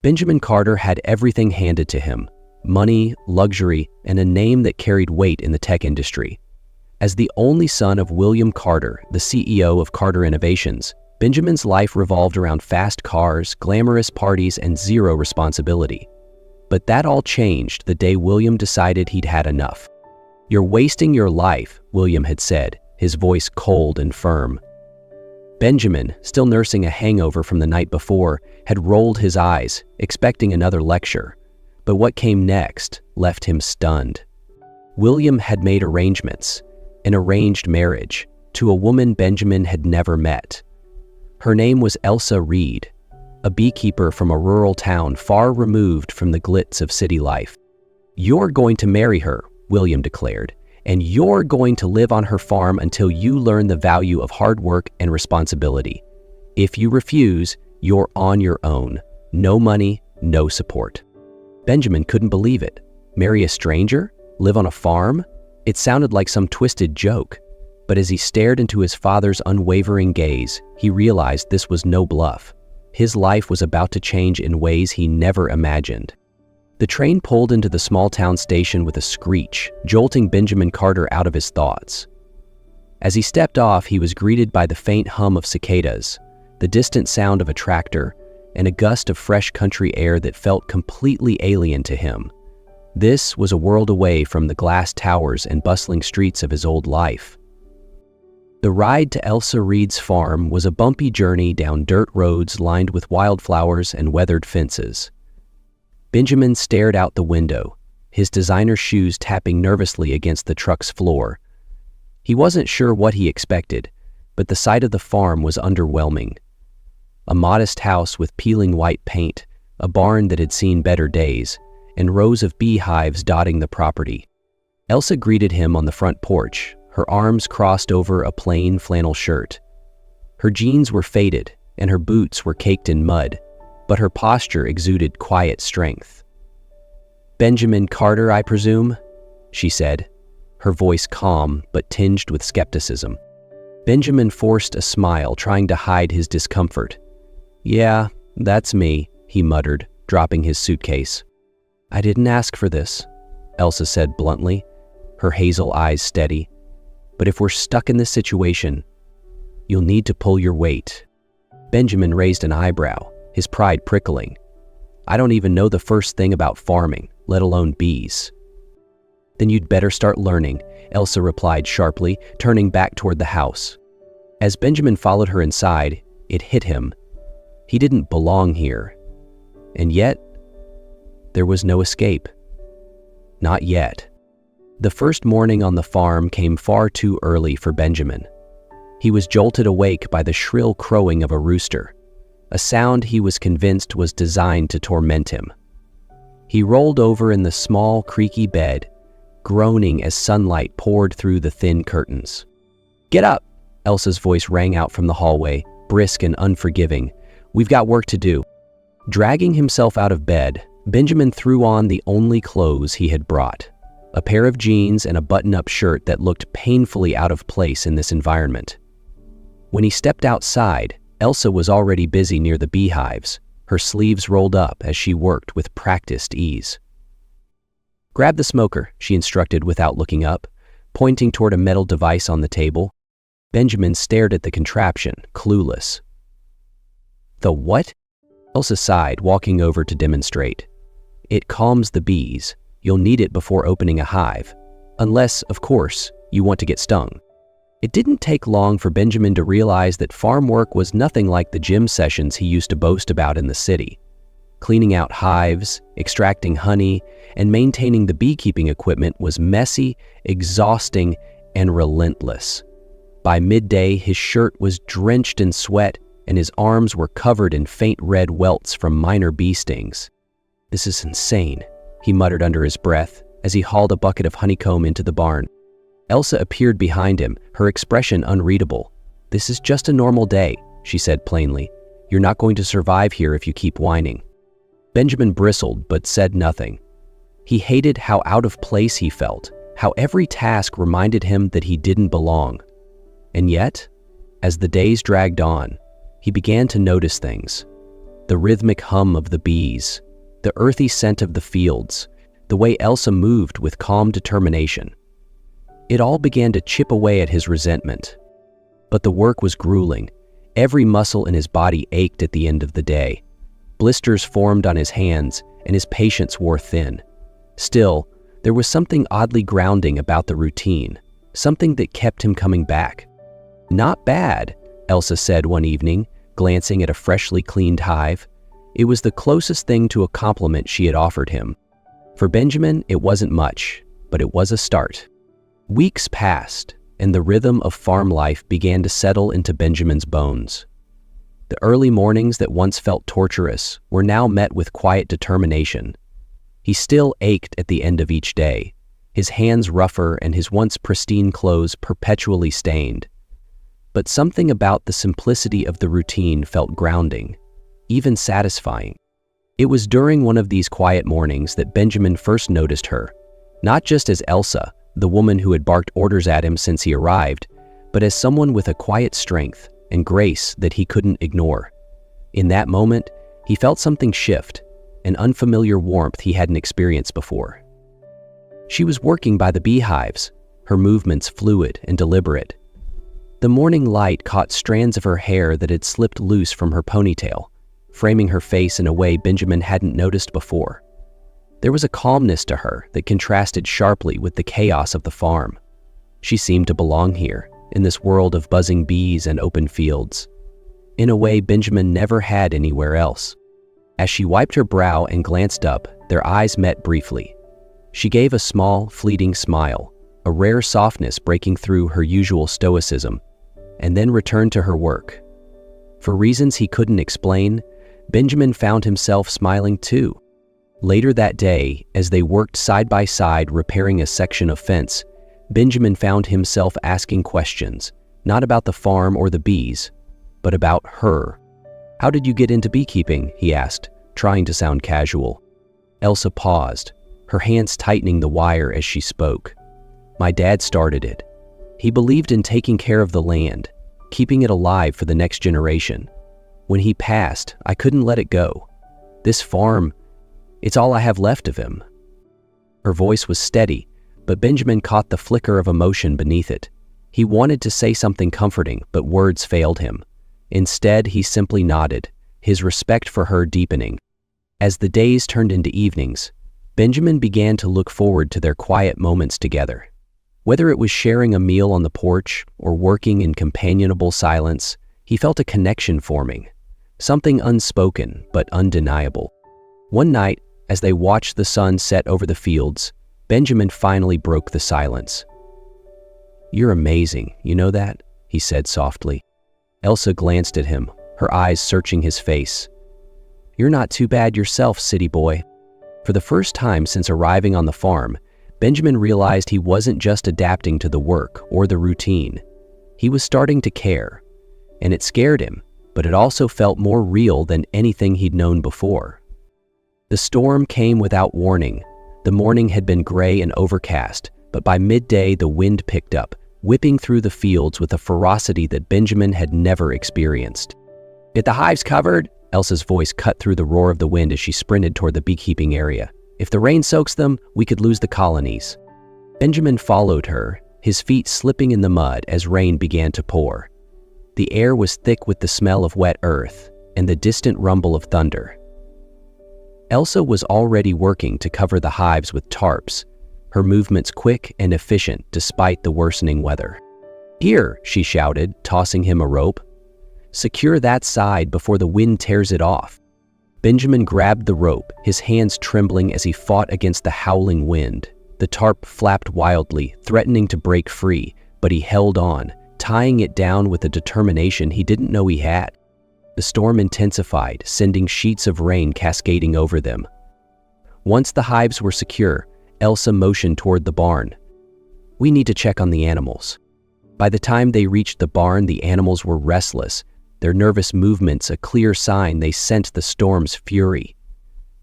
Benjamin Carter had everything handed to him: money, luxury, and a name that carried weight in the tech industry. As the only son of William Carter, the CEO of Carter Innovations, Benjamin's life revolved around fast cars, glamorous parties, and zero responsibility. But that all changed the day William decided he'd had enough. "You're wasting your life," William had said, his voice cold and firm. Benjamin, still nursing a hangover from the night before, had rolled his eyes, expecting another lecture. But what came next left him stunned. William had made arrangements, an arranged marriage, to a woman Benjamin had never met. Her name was Elsa Reed, a beekeeper from a rural town far removed from the glitz of city life. "You're going to marry her," William declared, "and you're going to live on her farm until you learn the value of hard work and responsibility. If you refuse, you're on your own. No money, no support." Benjamin couldn't believe it. Marry a stranger? Live on a farm? It sounded like some twisted joke. But as he stared into his father's unwavering gaze, he realized this was no bluff. His life was about to change in ways he never imagined. The train pulled into the small-town station with a screech, jolting Benjamin Carter out of his thoughts. As he stepped off, he was greeted by the faint hum of cicadas, the distant sound of a tractor, and a gust of fresh country air that felt completely alien to him. This was a world away from the glass towers and bustling streets of his old life. The ride to Elsa Reed's farm was a bumpy journey down dirt roads lined with wildflowers and weathered fences. Benjamin stared out the window, his designer shoes tapping nervously against the truck's floor. He wasn't sure what he expected, but the sight of the farm was underwhelming. A modest house with peeling white paint, a barn that had seen better days, and rows of beehives dotting the property. Elsa greeted him on the front porch, her arms crossed over a plain flannel shirt. Her jeans were faded, and her boots were caked in mud, but her posture exuded quiet strength. "Benjamin Carter, I presume?" she said, her voice calm but tinged with skepticism. Benjamin forced a smile, trying to hide his discomfort. "Yeah, that's me," he muttered, dropping his suitcase. "I didn't ask for this," Elsa said bluntly, her hazel eyes steady. "But if we're stuck in this situation, you'll need to pull your weight." Benjamin raised an eyebrow, his pride prickling. "I don't even know the first thing about farming, let alone bees." "Then you'd better start learning," Elsa replied sharply, turning back toward the house. As Benjamin followed her inside, it hit him. He didn't belong here. And yet, there was no escape. Not yet. The first morning on the farm came far too early for Benjamin. He was jolted awake by the shrill crowing of a rooster, a sound he was convinced was designed to torment him. He rolled over in the small, creaky bed, groaning as sunlight poured through the thin curtains. "Get up!" Elsa's voice rang out from the hallway, brisk and unforgiving. "We've got work to do." Dragging himself out of bed, Benjamin threw on the only clothes he had brought, a pair of jeans and a button-up shirt that looked painfully out of place in this environment. When he stepped outside, Elsa was already busy near the beehives, her sleeves rolled up as she worked with practiced ease. "Grab the smoker," she instructed without looking up, pointing toward a metal device on the table. Benjamin stared at the contraption, clueless. "The what?" Elsa sighed, walking over to demonstrate. "It calms the bees. You'll need it before opening a hive. Unless, of course, you want to get stung." It didn't take long for Benjamin to realize that farm work was nothing like the gym sessions he used to boast about in the city. Cleaning out hives, extracting honey, and maintaining the beekeeping equipment was messy, exhausting, and relentless. By midday, his shirt was drenched in sweat, and his arms were covered in faint red welts from minor bee stings. "This is insane," he muttered under his breath as he hauled a bucket of honeycomb into the barn. Elsa appeared behind him, her expression unreadable. "This is just a normal day," she said plainly. "You're not going to survive here if you keep whining." Benjamin bristled but said nothing. He hated how out of place he felt, how every task reminded him that he didn't belong. And yet, as the days dragged on, he began to notice things. the rhythmic hum of the bees, the earthy scent of the fields, the way Elsa moved with calm determination. It all began to chip away at his resentment. But the work was grueling. Every muscle in his body ached at the end of the day. Blisters formed on his hands, and his patience wore thin. Still, there was something oddly grounding about the routine, something that kept him coming back. "Not bad," Elsa said one evening, glancing at a freshly cleaned hive. It was the closest thing to a compliment she had offered him. For Benjamin, it wasn't much, but it was a start. Weeks passed, and the rhythm of farm life began to settle into Benjamin's bones. The early mornings that once felt torturous were now met with quiet determination. He still ached at the end of each day, his hands rougher and his once pristine clothes perpetually stained. But something about the simplicity of the routine felt grounding, even satisfying. It was during one of these quiet mornings that Benjamin first noticed her, not just as Elsa, the woman who had barked orders at him since he arrived, but as someone with a quiet strength and grace that he couldn't ignore. In that moment, he felt something shift, an unfamiliar warmth he hadn't experienced before. She was working by the beehives, her movements fluid and deliberate. The morning light caught strands of her hair that had slipped loose from her ponytail, framing her face in a way Benjamin hadn't noticed before. There was a calmness to her that contrasted sharply with the chaos of the farm. She seemed to belong here, in this world of buzzing bees and open fields, in a way Benjamin never had anywhere else. As she wiped her brow and glanced up, their eyes met briefly. She gave a small, fleeting smile, a rare softness breaking through her usual stoicism, and then returned to her work. For reasons he couldn't explain, Benjamin found himself smiling too. Later that day, as they worked side by side repairing a section of fence, Benjamin found himself asking questions, not about the farm or the bees, but about her. "How did you get into beekeeping?" he asked, trying to sound casual. Elsa paused, her hands tightening the wire as she spoke. "My dad started it. He believed in taking care of the land, keeping it alive for the next generation. When he passed, I couldn't let it go. This farm, it's all I have left of him." Her voice was steady, but Benjamin caught the flicker of emotion beneath it. He wanted to say something comforting, but words failed him. Instead, he simply nodded, his respect for her deepening. As the days turned into evenings, Benjamin began to look forward to their quiet moments together. Whether it was sharing a meal on the porch or working in companionable silence, he felt a connection forming, something unspoken but undeniable. One night, as they watched the sun set over the fields, Benjamin finally broke the silence. "You're amazing, you know that?" he said softly. Elsa glanced at him, her eyes searching his face. "You're not too bad yourself, city boy." For the first time since arriving on the farm, Benjamin realized he wasn't just adapting to the work or the routine. He was starting to care, and it scared him, but it also felt more real than anything he'd known before. The storm came without warning. The morning had been gray and overcast, but by midday the wind picked up, whipping through the fields with a ferocity that Benjamin had never experienced. "Get the hives covered!" Elsa's voice cut through the roar of the wind as she sprinted toward the beekeeping area. "If the rain soaks them, we could lose the colonies." Benjamin followed her, his feet slipping in the mud as rain began to pour. The air was thick with the smell of wet earth and the distant rumble of thunder. Elsa was already working to cover the hives with tarps, her movements quick and efficient despite the worsening weather. "Here," she shouted, tossing him a rope. "Secure that side before the wind tears it off." Benjamin grabbed the rope, his hands trembling as he fought against the howling wind. The tarp flapped wildly, threatening to break free, but he held on, tying it down with a determination he didn't know he had. The storm intensified, sending sheets of rain cascading over them. Once the hives were secure, Elsa motioned toward the barn. "We need to check on the animals." By the time they reached the barn, the animals were restless, their nervous movements a clear sign they sensed the storm's fury.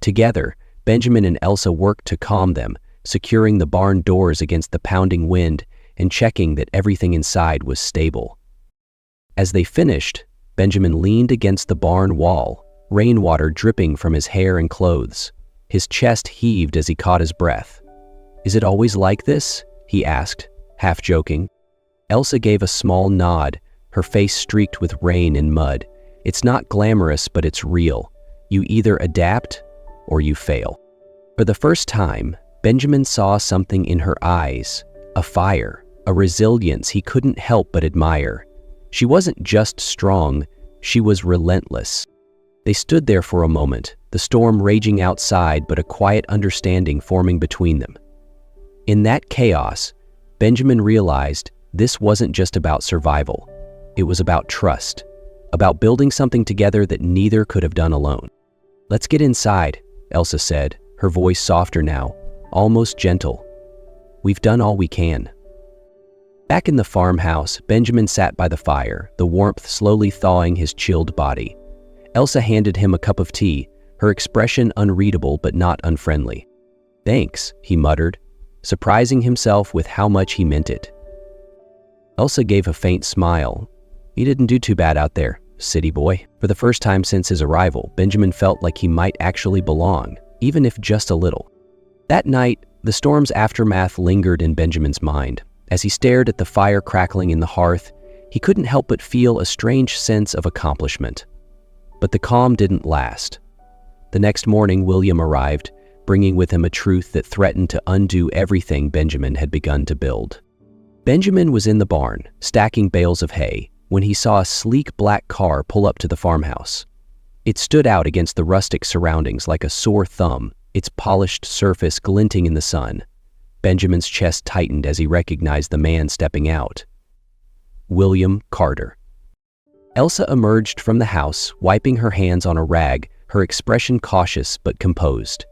Together, Benjamin and Elsa worked to calm them, securing the barn doors against the pounding wind and checking that everything inside was stable. As they finished, Benjamin leaned against the barn wall, rainwater dripping from his hair and clothes. His chest heaved as he caught his breath. "Is it always like this?" he asked, half joking. Elsa gave a small nod, her face streaked with rain and mud. "It's not glamorous, but it's real. You either adapt or you fail." For the first time, Benjamin saw something in her eyes, a fire, a resilience he couldn't help but admire. She wasn't just strong, she was relentless. They stood there for a moment, the storm raging outside but a quiet understanding forming between them. In that chaos, Benjamin realized this wasn't just about survival. It was about trust, about building something together that neither could have done alone. "Let's get inside," Elsa said, her voice softer now, almost gentle. "We've done all we can." Back in the farmhouse, Benjamin sat by the fire, the warmth slowly thawing his chilled body. Elsa handed him a cup of tea, her expression unreadable but not unfriendly. "Thanks," he muttered, surprising himself with how much he meant it. Elsa gave a faint smile. "You didn't do too bad out there, city boy." For the first time since his arrival, Benjamin felt like he might actually belong, even if just a little. That night, the storm's aftermath lingered in Benjamin's mind. As he stared at the fire crackling in the hearth, he couldn't help but feel a strange sense of accomplishment. But the calm didn't last. The next morning, William arrived, bringing with him a truth that threatened to undo everything Benjamin had begun to build. Benjamin was in the barn, stacking bales of hay, when he saw a sleek black car pull up to the farmhouse. It stood out against the rustic surroundings like a sore thumb, its polished surface glinting in the sun. Benjamin's chest tightened as he recognized the man stepping out. William Carter. Elsa emerged from the house, wiping her hands on a rag, her expression cautious but composed.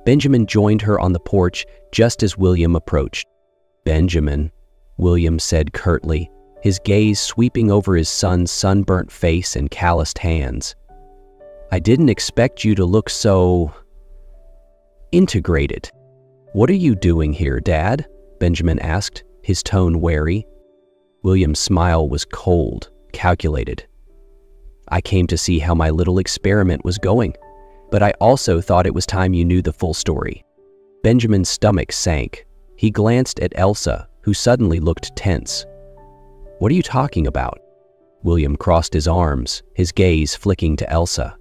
Benjamin joined her on the porch just as William approached. "Benjamin," William said curtly, his gaze sweeping over his son's sunburnt face and calloused hands. "I didn't expect you to look so integrated." "What are you doing here, Dad?" Benjamin asked, his tone wary. William's smile was cold, calculated. "I came to see how my little experiment was going, but I also thought it was time you knew the full story." Benjamin's stomach sank. He glanced at Elsa, who suddenly looked tense. "What are you talking about?" William crossed his arms, his gaze flicking to Elsa.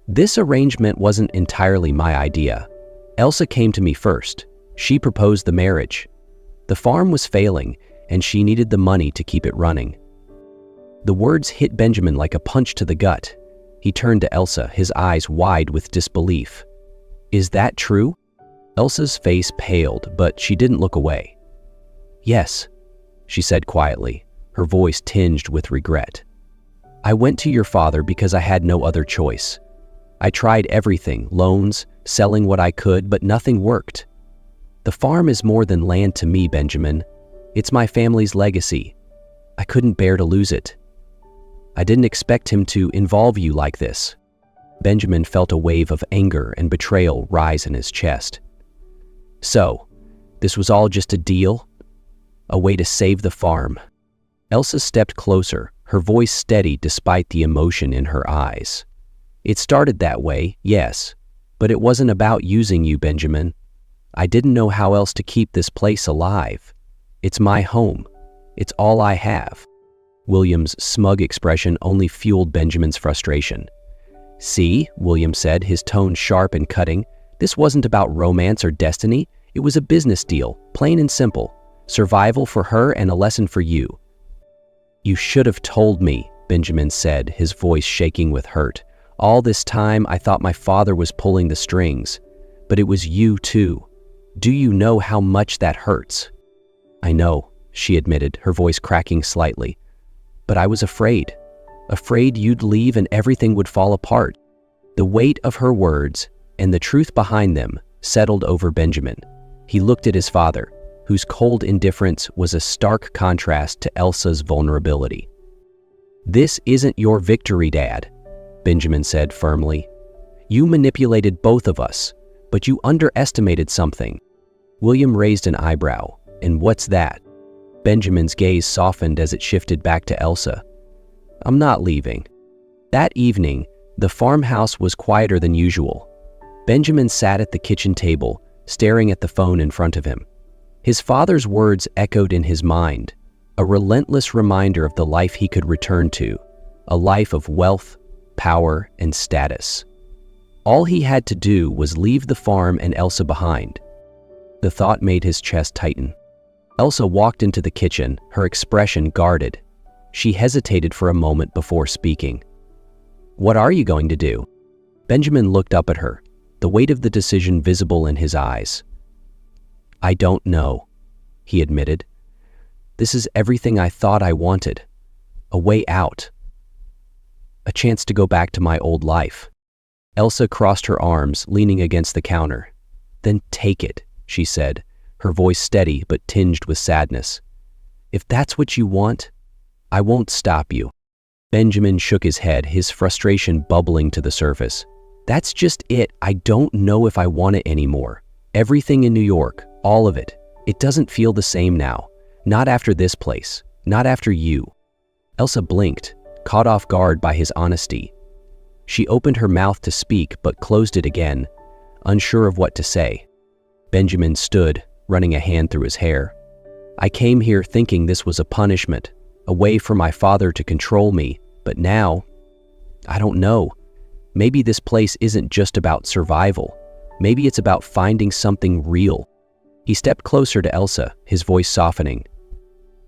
"This arrangement wasn't entirely my idea. Elsa came to me first. She proposed the marriage. The farm was failing, and she needed the money to keep it running." The words hit Benjamin like a punch to the gut. He turned to Elsa, his eyes wide with disbelief. "Is that true?" Elsa's face paled, but she didn't look away. "Yes," she said quietly, her voice tinged with regret. "I went to your father because I had no other choice. I tried everything, loans, selling what I could, but nothing worked. The farm is more than land to me, Benjamin. It's my family's legacy. I couldn't bear to lose it. I didn't expect him to involve you like this." Benjamin felt a wave of anger and betrayal rise in his chest. "So, this was all just a deal? A way to save the farm?" Elsa stepped closer, her voice steady despite the emotion in her eyes. "It started that way, yes, but it wasn't about using you, Benjamin. I didn't know how else to keep this place alive. It's my home. It's all I have." William's smug expression only fueled Benjamin's frustration. "See," William said, his tone sharp and cutting, "this wasn't about romance or destiny. It was a business deal, plain and simple. Survival for her and a lesson for you." "You should have told me," Benjamin said, his voice shaking with hurt. "All this time I thought my father was pulling the strings, but it was you too. Do you know how much that hurts?" "I know," she admitted, her voice cracking slightly. "But I was afraid you'd leave and everything would fall apart." The weight of her words and the truth behind them settled over Benjamin. He looked at his father, whose cold indifference was a stark contrast to Elsa's vulnerability. "This isn't your victory, Dad," Benjamin said firmly. "You manipulated both of us, but you underestimated something." William raised an eyebrow. "And what's that?" Benjamin's gaze softened as it shifted back to Elsa. "I'm not leaving." That evening, The farmhouse was quieter than usual. Benjamin sat at the kitchen table, staring at the phone in front of him. His father's words echoed in his mind, a relentless reminder of the life he could return to, a life of wealth, power, and status. All he had to do was leave the farm and Elsa behind. The thought made his chest tighten. Elsa walked into the kitchen, her expression guarded. She hesitated for a moment before speaking. "What are you going to do?" Benjamin looked up at her, the weight of the decision visible in his eyes. "I don't know," he admitted. "This is everything I thought I wanted. A way out. A chance to go back to my old life." Elsa crossed her arms, leaning against the counter. "Then take it," she said, her voice steady but tinged with sadness. "If that's what you want, I won't stop you." Benjamin shook his head, his frustration bubbling to the surface. "That's just it. I don't know if I want it anymore. Everything in New York, all of it, it doesn't feel the same now. Not after this place. Not after you." Elsa blinked, caught off guard by his honesty. She opened her mouth to speak but closed it again, unsure of what to say. Benjamin stood, running a hand through his hair. "I came here thinking this was a punishment, a way for my father to control me, but now, I don't know. Maybe this place isn't just about survival. Maybe it's about finding something real." He stepped closer to Elsa, his voice softening.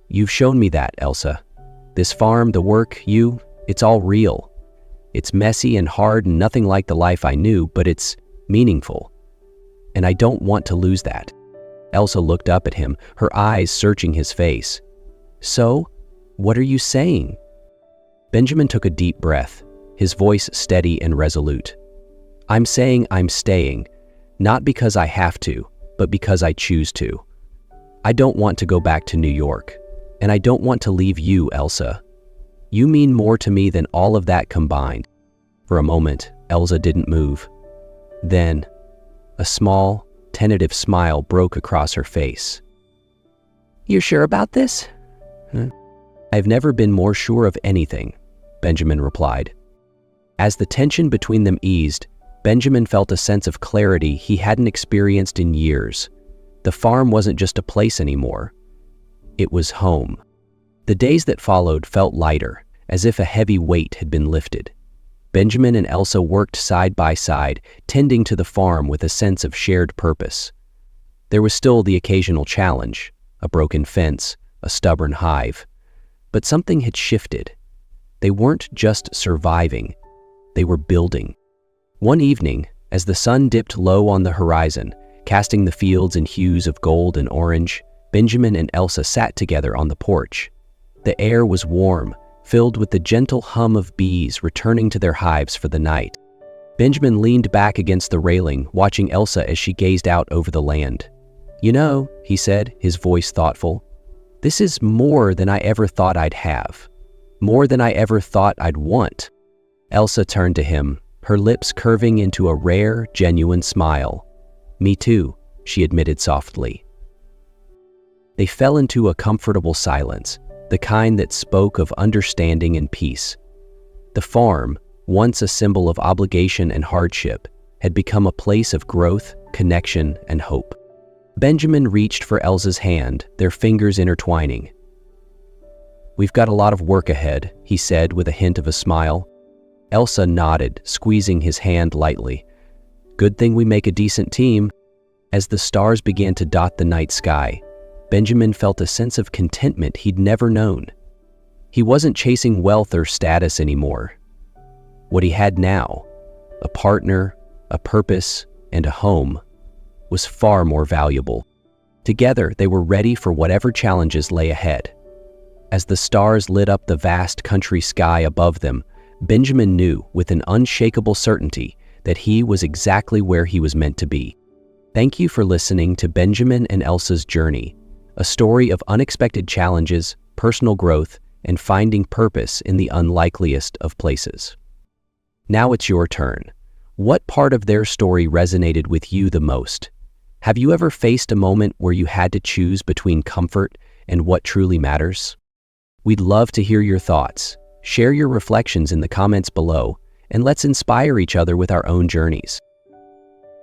"You've shown me that, Elsa. This farm, the work, it's all real. It's messy and hard and nothing like the life I knew, but it's meaningful. And I don't want to lose that." Elsa looked up at him, her eyes searching his face. "So, what are you saying?" Benjamin took a deep breath, his voice steady and resolute. "I'm saying I'm staying, not because I have to, but because I choose to. I don't want to go back to New York, and I don't want to leave you, Elsa. You mean more to me than all of that combined." For a moment, Elsa didn't move. Then, a small, tentative smile broke across her face. "You're sure about this?" "I've never been more sure of anything," Benjamin replied. As the tension between them eased, Benjamin felt a sense of clarity he hadn't experienced in years. The farm wasn't just a place anymore. It was home. The days that followed felt lighter, as if a heavy weight had been lifted. Benjamin and Elsa worked side by side, tending to the farm with a sense of shared purpose. There was still the occasional challenge, a broken fence, a stubborn hive. But something had shifted. They weren't just surviving, they were building. One evening, as the sun dipped low on the horizon, casting the fields in hues of gold and orange, Benjamin and Elsa sat together on the porch. The air was warm, filled with the gentle hum of bees returning to their hives for the night. Benjamin leaned back against the railing, watching Elsa as she gazed out over the land. "You know," he said, his voice thoughtful, "this is more than I ever thought I'd have. More than I ever thought I'd want." Elsa turned to him, her lips curving into a rare, genuine smile. "Me too," she admitted softly. They fell into a comfortable silence, the kind that spoke of understanding and peace. The farm, once a symbol of obligation and hardship, had become a place of growth, connection, and hope. Benjamin reached for Elsa's hand, their fingers intertwining. "We've got a lot of work ahead," he said with a hint of a smile. Elsa nodded, squeezing his hand lightly. "Good thing we make a decent team." As the stars began to dot the night sky, Benjamin felt a sense of contentment he'd never known. He wasn't chasing wealth or status anymore. What he had now, a partner, a purpose, and a home, was far more valuable. Together, they were ready for whatever challenges lay ahead. As the stars lit up the vast country sky above them, Benjamin knew with an unshakable certainty that he was exactly where he was meant to be. Thank you for listening to Benjamin and Elsa's journey, a story of unexpected challenges, personal growth, and finding purpose in the unlikeliest of places. Now it's your turn. What part of their story resonated with you the most? Have you ever faced a moment where you had to choose between comfort and what truly matters? We'd love to hear your thoughts. Share your reflections in the comments below, and let's inspire each other with our own journeys.